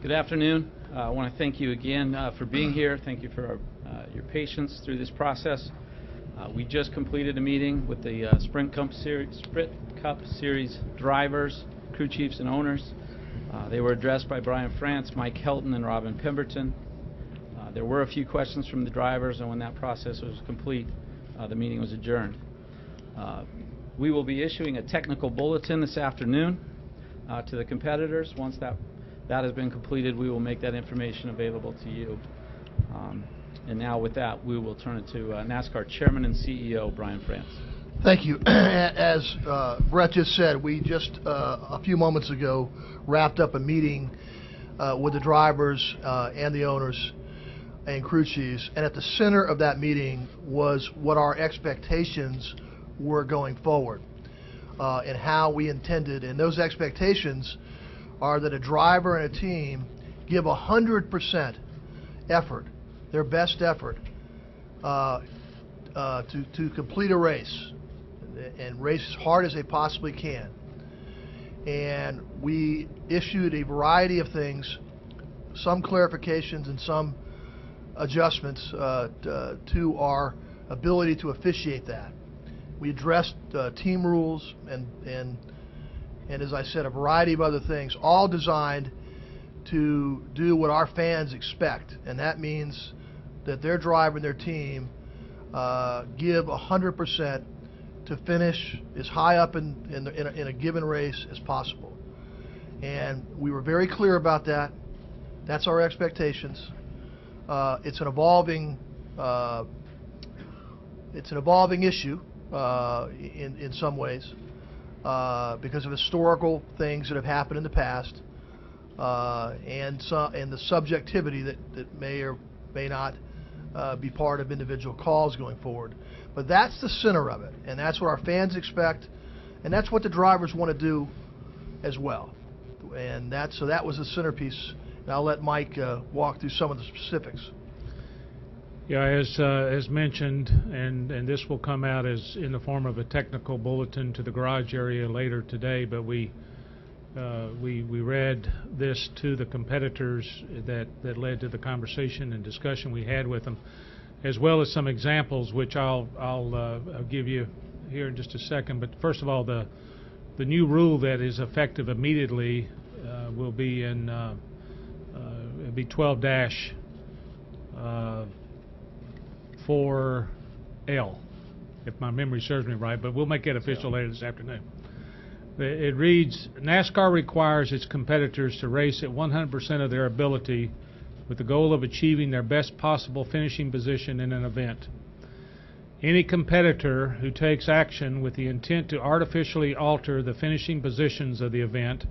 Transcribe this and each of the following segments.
Good afternoon. I want to thank you again for being here. Thank you for your patience through this process. We just completed a meeting with the Sprint Cup Series drivers, crew chiefs, and owners. They were addressed by Brian France, Mike Helton, and Robin Pemberton. There were a few questions from the drivers, and when that process was complete, the meeting was adjourned. We will be issuing a technical bulletin this afternoon to the competitors. Once that has been completed, we will make that information available to you. And now with that, we will turn it to NASCAR Chairman and CEO Brian France. Thank you. As Brett just said, we just a few moments ago wrapped up a meeting with the drivers and the owners and crew chiefs, and at the center of that meeting was what our expectations were going forward and how we intended, and those expectations are that a driver and a team give 100% effort, their best effort, to complete a race and race as hard as they possibly can. And we issued a variety of things, some clarifications and some adjustments to our ability to officiate that. We addressed team rules and as I said, a variety of other things, all designed to do what our fans expect, and that means that their driver and their team give 100% to finish as high up in a given race as possible. And we were very clear about that. That's our expectations. It's an evolving issue in some ways because of historical things that have happened in the past and the subjectivity that may or may not be part of individual calls going forward. But that's the center of it, and that's what our fans expect, and that's what the drivers want to do as well. And so that was the centerpiece. And I'll let Mike walk through some of the specifics. Yeah, as mentioned, and this will come out as in the form of a technical bulletin to the garage area later today, but we read this to the competitors that led to the conversation and discussion we had with them, as well as some examples which I'll give you here in just a second. But first of all, the new rule that is effective immediately will be in it'll be 12-4L, if my memory serves me right, but we'll make it official later this afternoon. It reads, NASCAR requires its competitors to race at 100% of their ability with the goal of achieving their best possible finishing position in an event. Any competitor who takes action with the intent to artificially alter the finishing positions of the event,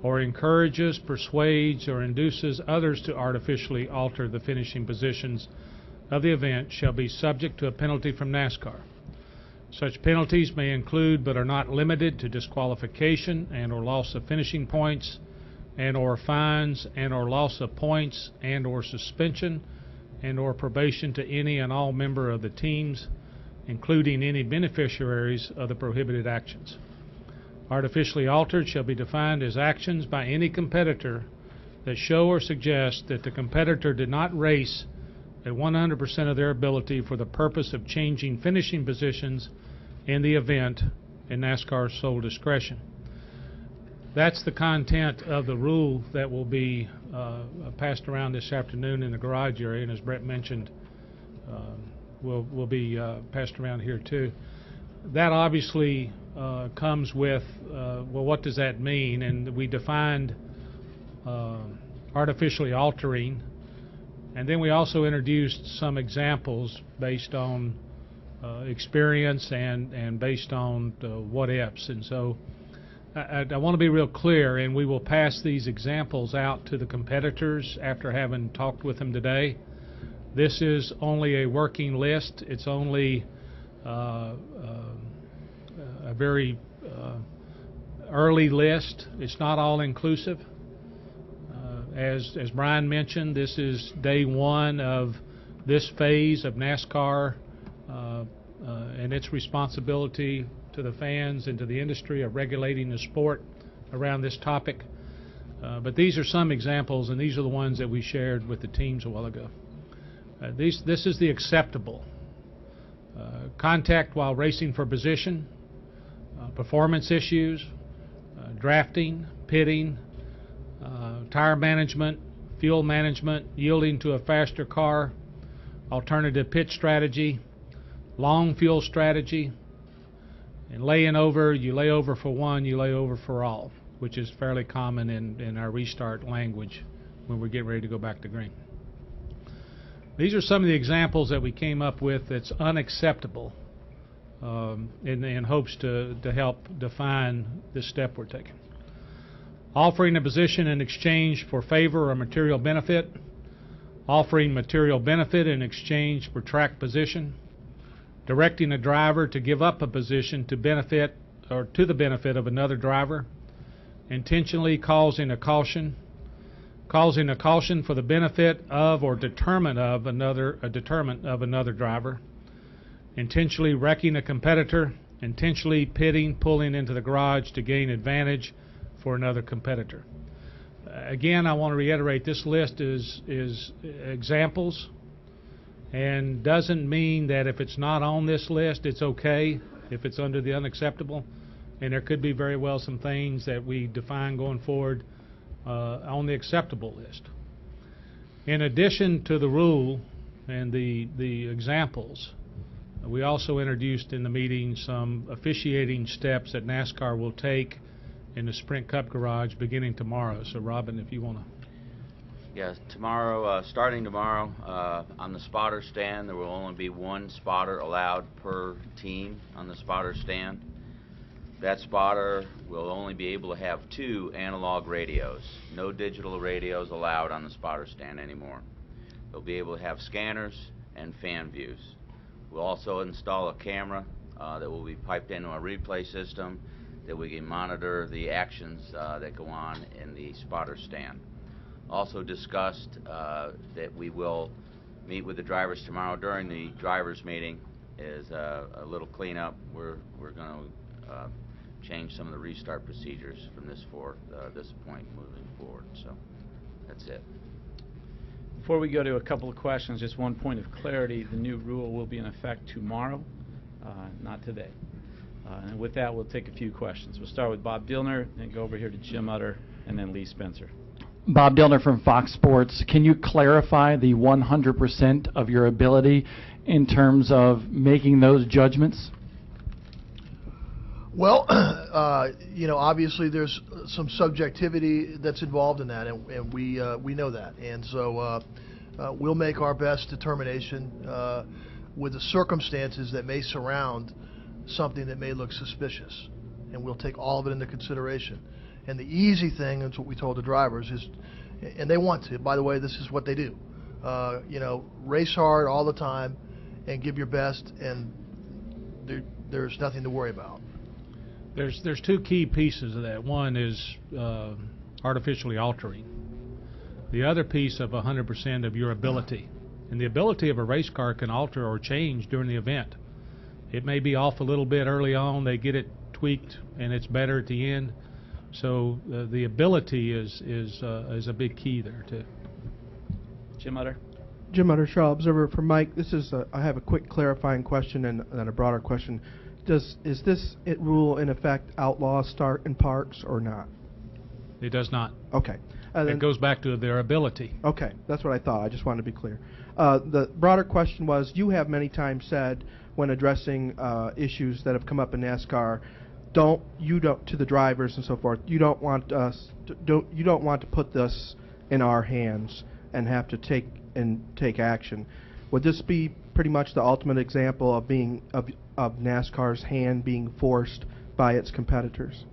or encourages, persuades, or induces others to artificially alter the finishing positions of the event shall be subject to a penalty from NASCAR. Such penalties may include but are not limited to disqualification and or loss of finishing points and or fines and or loss of points and or suspension and or probation to any and all member of the teams, including any beneficiaries of the prohibited actions. Artificially altered shall be defined as actions by any competitor that show or suggest that the competitor did not race at 100% of their ability for the purpose of changing finishing positions in the event in NASCAR's sole discretion. That's the content of the rule that will be passed around this afternoon in the garage area, and as Brett mentioned, will be passed around here too. That obviously comes with, well, what does that mean? And we defined artificially altering, and then we also introduced some examples based on experience and based on what-ifs. And so I want to be real clear, and we will pass these examples out to the competitors after having talked with them today. This is only a working list. It's only a very early list. It's not all-inclusive. As Brian mentioned, this is day one of this phase of NASCAR and its responsibility to the fans and to the industry of regulating the sport around this topic. But these are some examples, and these are the ones that we shared with the teams a while ago. This is the acceptable. Contact while racing for position, performance issues, drafting, pitting, tire management, fuel management, yielding to a faster car, alternative pit strategy, long fuel strategy, and laying over. You lay over for one, you lay over for all, which is fairly common in our restart language when we get ready to go back to green. These are some of the examples that we came up with that's unacceptable in hopes to help define this step we're taking. Offering a position in exchange for favor or material benefit. Offering material benefit in exchange for track position. Directing a driver to give up a position to benefit or to the benefit of another driver. Intentionally causing a caution. Causing a caution for the benefit of or deterrent of another driver. Intentionally wrecking a competitor. Intentionally pitting, pulling into the garage to gain advantage for another competitor. Again, I want to reiterate, this list is examples, and doesn't mean that if it's not on this list, it's okay if it's under the unacceptable. And there could be very well some things that we define going forward on the acceptable list. In addition to the rule and the examples, we also introduced in the meeting some officiating steps that NASCAR will take in the Sprint Cup garage beginning tomorrow. So Robin, if you want to. Yes, tomorrow, starting tomorrow, on the spotter stand, there will only be one spotter allowed per team on the spotter stand. That spotter will only be able to have 2 analog radios. No digital radios allowed on the spotter stand anymore. They'll be able to have scanners and fan views. We'll also install a camera that will be piped into our replay system that we can monitor the actions that go on in the spotter stand. Also discussed that we will meet with the drivers tomorrow during the drivers meeting is a little cleanup. We're going to change some of the restart procedures from this point moving forward. So that's it. Before we go to a couple of questions, just one point of clarity. The new rule will be in effect tomorrow, not today. And with that, we'll take a few questions. We'll start with Bob Dillner, then go over here to Jim Utter, and then Lee Spencer. Bob Dillner from Fox Sports. Can you clarify the 100% of your ability in terms of making those judgments? Well, obviously there's some subjectivity that's involved in that, and we know that. And so we'll make our best determination with the circumstances that may surround something that may look suspicious, and we'll take all of it into consideration. And the easy thing, that's what we told the drivers, is, and they want to, by the way, this is what they do, race hard all the time and give your best, and there's nothing to worry about. There's 2 key pieces of that. One is artificially altering. The other piece of 100% of your ability. And the ability of a race car can alter or change during the event. It may be off a little bit early on, they get it tweaked, and it's better at the end. So the ability is a big key there too. Jim Utter. Jim Utter, Shaw Observer. For Mike, this is I have a quick clarifying question and then a broader question. Is this rule in effect outlaw start in parks or not? It does not. Okay. It goes back to their ability. Okay, that's what I thought. I just wanted to be clear. The broader question was, you have many times said when addressing issues that have come up in NASCAR, to the drivers and so forth, you don't want to put this in our hands and have to take action. Would this be pretty much the ultimate example of NASCAR's hand being forced by its competitors?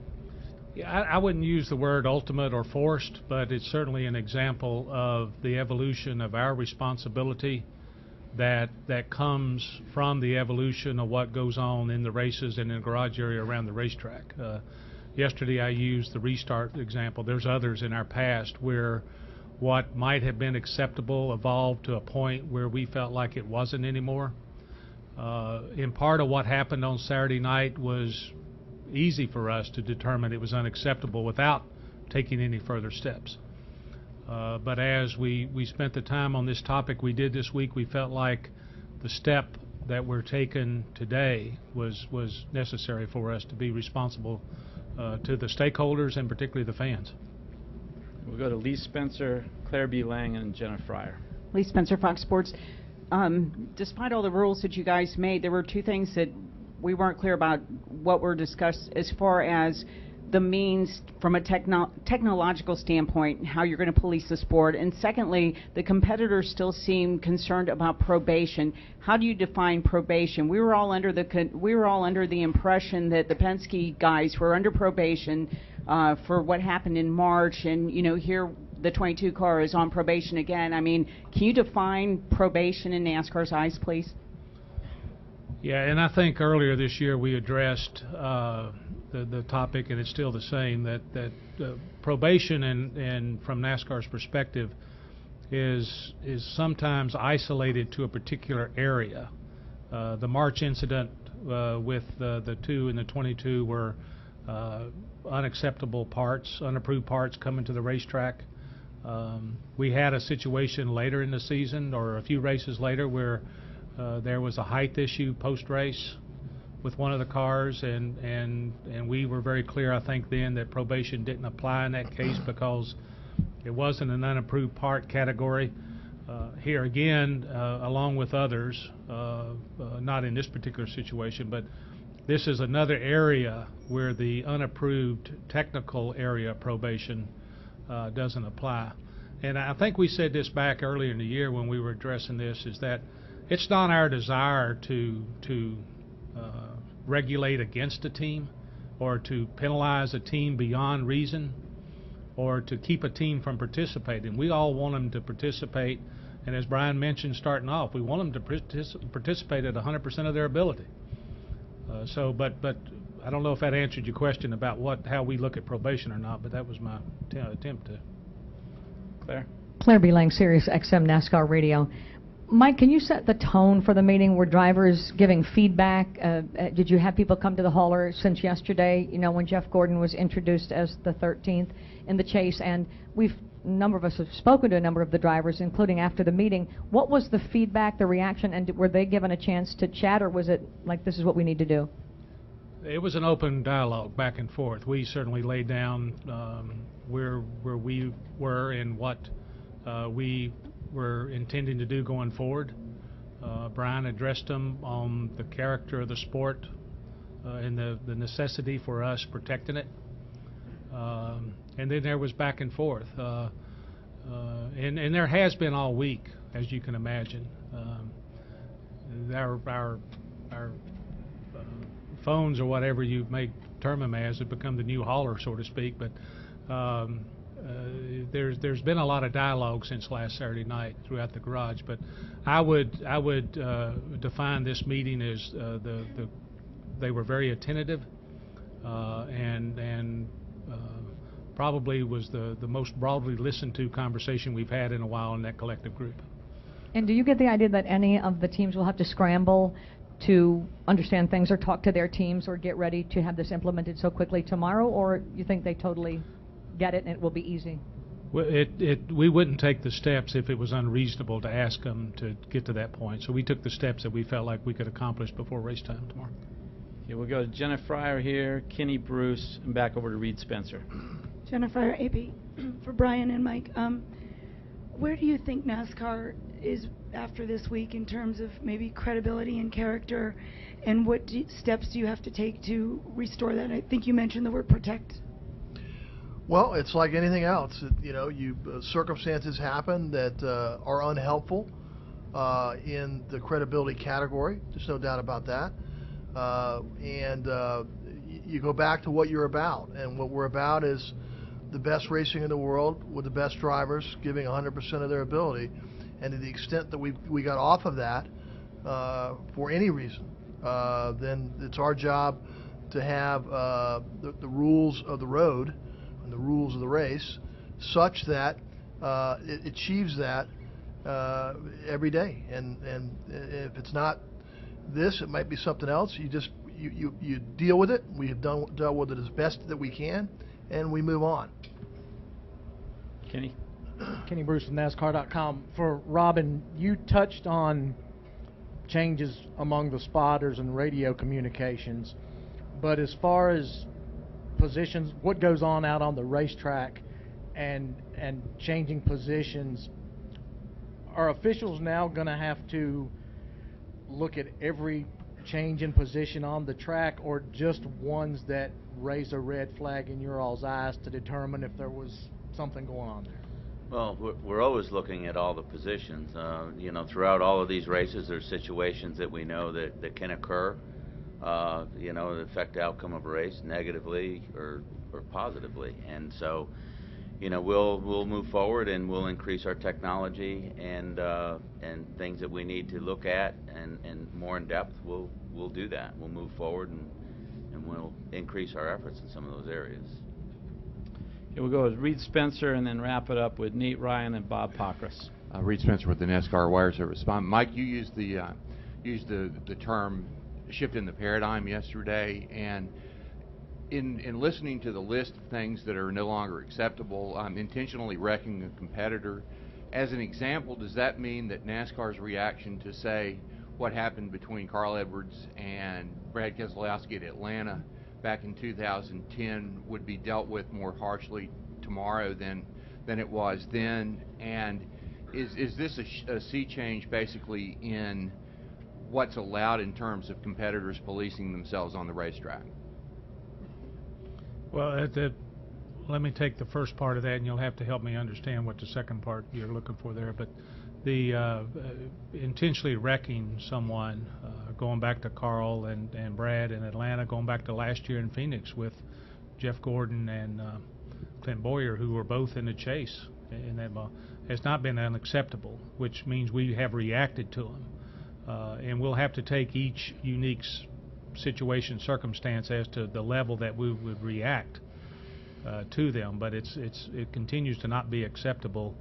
Yeah, I wouldn't use the word ultimate or forced, but it's certainly an example of the evolution of our responsibility that comes from the evolution of what goes on in the races and in the garage area around the racetrack. Yesterday I used the restart example. There's others in our past where what might have been acceptable evolved to a point where we felt like it wasn't anymore. In part of what happened on Saturday night was easy for us to determine it was unacceptable without taking any further steps. But as we spent the time on this topic we did this week, we felt like the step that we're taking today was necessary for us to be responsible to the stakeholders and particularly the fans. We'll go to Lee Spencer, Claire B. Lang, and Jenna Fryer. Lee Spencer, Fox Sports. Despite all the rules that you guys made, there were two things that we weren't clear about what were discussed as far as the means from a technological standpoint, how you're going to police the sport, and secondly, the competitors still seem concerned about probation. How do you define probation? We were all under the impression that the Penske guys were under probation for what happened in March, and here the 22 car is on probation again. I mean, can you define probation in NASCAR's eyes, please? Yeah, and I think earlier this year we addressed the topic, and it's still the same, that probation and from NASCAR's perspective is sometimes isolated to a particular area. The March incident with the 2 and the 22 were unacceptable parts, unapproved parts coming to the racetrack. We had a situation later in the season, or a few races later, where there was a height issue post-race with one of the cars, and we were very clear, I think, then that probation didn't apply in that case because it wasn't an unapproved part category. Here again, along with others, not in this particular situation, but this is another area where the unapproved technical area probation doesn't apply. And I think we said this back earlier in the year when we were addressing this, is that it's not our desire to regulate against a team or to penalize a team beyond reason or to keep a team from participating. We all want them to participate, and as Brian mentioned starting off, we want them to participate at 100% of their ability. But I don't know if that answered your question about how we look at probation or not, but that was my attempt to. Claire? Claire B. Lang, Sirius XM NASCAR Radio. Mike, can you set the tone for the meeting? Were drivers giving feedback? Did you have people come to the hauler since yesterday, when Jeff Gordon was introduced as the 13th in the chase? And a number of us have spoken to a number of the drivers, including after the meeting. What was the feedback, the reaction, and were they given a chance to chat, or was it like, this is what we need to do? It was an open dialogue back and forth. We certainly laid down where we were and what we were intending to do going forward. Brian addressed them on the character of the sport and the necessity for us protecting it. And then there was back and forth. And there has been all week, as you can imagine. Our phones, or whatever you may term them as, have become the new hauler, so to speak. But there's been a lot of dialogue since last Saturday night throughout the garage. But I would define this meeting as they were very attentive and probably was the most broadly listened to conversation we've had in a while in that collective group. And do you get the idea that any of the teams will have to scramble to understand things or talk to their teams or get ready to have this implemented so quickly tomorrow, or you think they totally get it and it will be easy? Well, we wouldn't take the steps if it was unreasonable to ask them to get to that point. So we took the steps that we felt like we could accomplish before race time tomorrow. Okay, we'll go to Jenna Fryer here, Kenny Bruce, and back over to Reed Spencer. Jenna Fryer, AP, for Brian and Mike. Where do you think NASCAR is after this week in terms of maybe credibility and character, and what steps do you have to take to restore that? I think you mentioned the word protect. Well, it's like anything else. Circumstances happen that are unhelpful in the credibility category. There's no doubt about that. You go back to what you're about, and what we're about is the best racing in the world with the best drivers giving 100% of their ability. And to the extent that we got off of that for any reason, then it's our job to have the rules of the road and the rules of the race such that it achieves that every day. And if it's not this, it might be something else. You deal with it. We have dealt with it as best that we can, and we move on. Kenny? Kenny Bruce from NASCAR.com. For Robin, you touched on changes among the spotters and radio communications, but as far as positions, what goes on out on the racetrack and changing positions, are officials now going to have to look at every change in position on the track, or just ones that raise a red flag in your all's eyes to determine if there was something going on there? Well, we're always looking at all the positions. You know, throughout all of these races, there's situations that we know that can occur, you know, that affect the outcome of a race negatively or positively. And so, you know, we'll move forward and we'll increase our technology and things that we need to look at and more in depth. We'll do that. We'll move forward and we'll increase our efforts in some of those areas. Okay, we'll go with Reed Spencer and then wrap it up with Nate Ryan and Bob Pockris. Reed Spencer with the NASCAR Wire Service. Mike, you used the term shift in the paradigm yesterday, and in listening to the list of things that are no longer acceptable, intentionally wrecking a competitor, as an example, does that mean that NASCAR's reaction to, say, what happened between Carl Edwards and Brad Keselowski at Atlanta back in 2010 would be dealt with more harshly tomorrow than it was then? And is this a sea change basically in what's allowed in terms of competitors policing themselves on the racetrack? Well, let me take the first part of that, and you'll have to help me understand what the second part you're looking for there. But the intentionally wrecking someone, going back to Carl and Brad in Atlanta, going back to last year in Phoenix with Jeff Gordon and Clint Boyer, who were both in the chase in that ball, has not been unacceptable, which means we have reacted to them. And we'll have to take each unique situation, circumstance as to the level that we would react to them. But it continues to not be acceptable,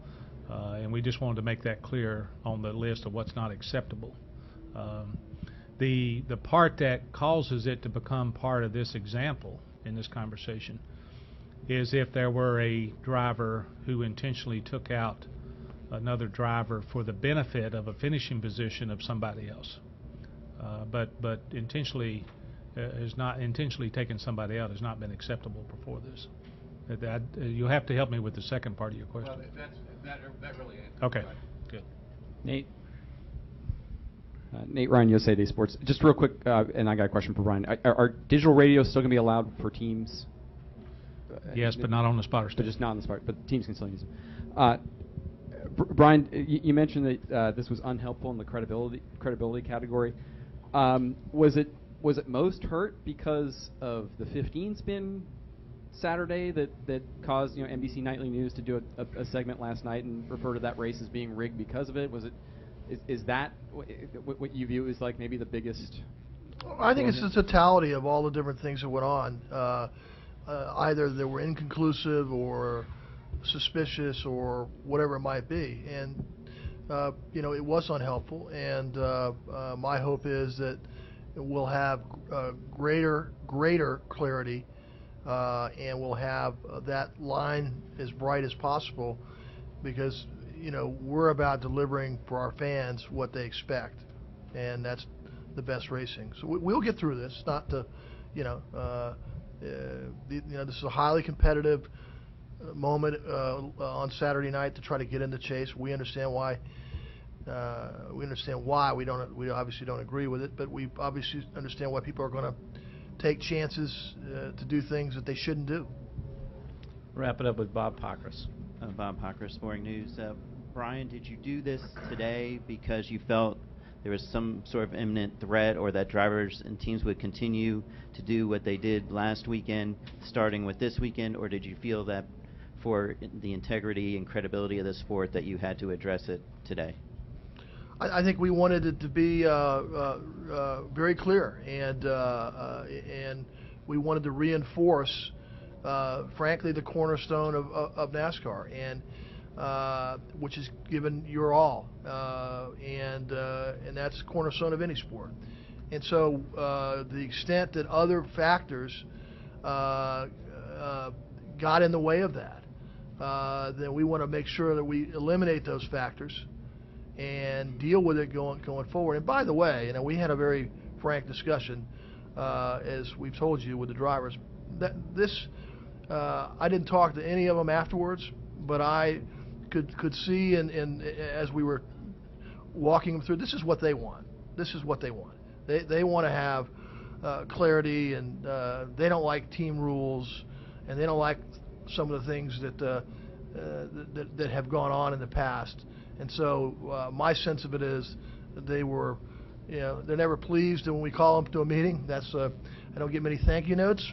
and we just wanted to make that clear on the list of what's not acceptable. The part that causes it to become part of this example in this conversation is if there were a driver who intentionally took out another driver for the benefit of a finishing position of somebody else, but intentionally taking somebody out has not been acceptable before this. You'll have to help me with the second part of your question. Well, that really answers. Okay, good. Nate? Nate Ryan, USA Today Sports. Just real quick, and I got a question for Brian. Are digital radios still going to be allowed for teams? Yes, but not on the spotter But But station. just not on the spotter, but teams can still use them. Brian, you mentioned that this was unhelpful in the credibility category. Was it most hurt because of the 15 spin Saturday that caused NBC Nightly News to do a segment last night and refer to that race as being rigged because of it? Is that what you view as like maybe the biggest? I think it's the totality of all the different things that went on. Either they were inconclusive or suspicious or whatever it might be, and it was unhelpful. And my hope is that we'll have greater clarity, and we'll have that line as bright as possible, because we're about delivering for our fans what they expect, and that's the best racing. So we'll get through this. Not to, this is a highly competitive moment on Saturday night to try to get in the chase. We understand why. We We obviously don't agree with it, but we obviously understand why people are going to take chances to do things that they shouldn't do. Wrap it up with Bob Pockris. Bob Pockris, Sporting News. Brian, did you do this today because you felt there was some sort of imminent threat, or that drivers and teams would continue to do what they did last weekend, starting with this weekend, or did you feel that for the integrity and credibility of the sport that you had to address it today? I think we wanted it to be very clear, and we wanted to reinforce, frankly, the cornerstone of NASCAR, and which is given your all, and that's the cornerstone of any sport. And so, the extent that other factors got in the way of that, then we want to make sure that we eliminate those factors and deal with it going forward. And by the way, we had a very frank discussion, as we've told you, with the drivers. I didn't talk to any of them afterwards, but I could see, as we were walking them through, this is what they want. This is what they want. They want to have clarity, and they don't like team rules, and they don't like some of the things that have gone on in the past. And so my sense of it is that they were, they're never pleased when we call them to a meeting. That's I don't get many thank you notes,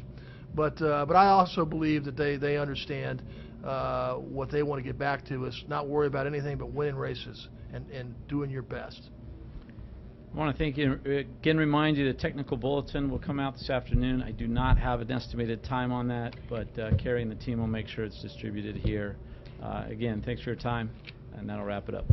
but I also believe that they understand what they want to get back to is not worry about anything but winning races and doing your best. I want to thank you, again remind you the technical bulletin will come out this afternoon. I do not have an estimated time on that, but Carrie and the team will make sure it's distributed here. Again, thanks for your time, and that'll wrap it up.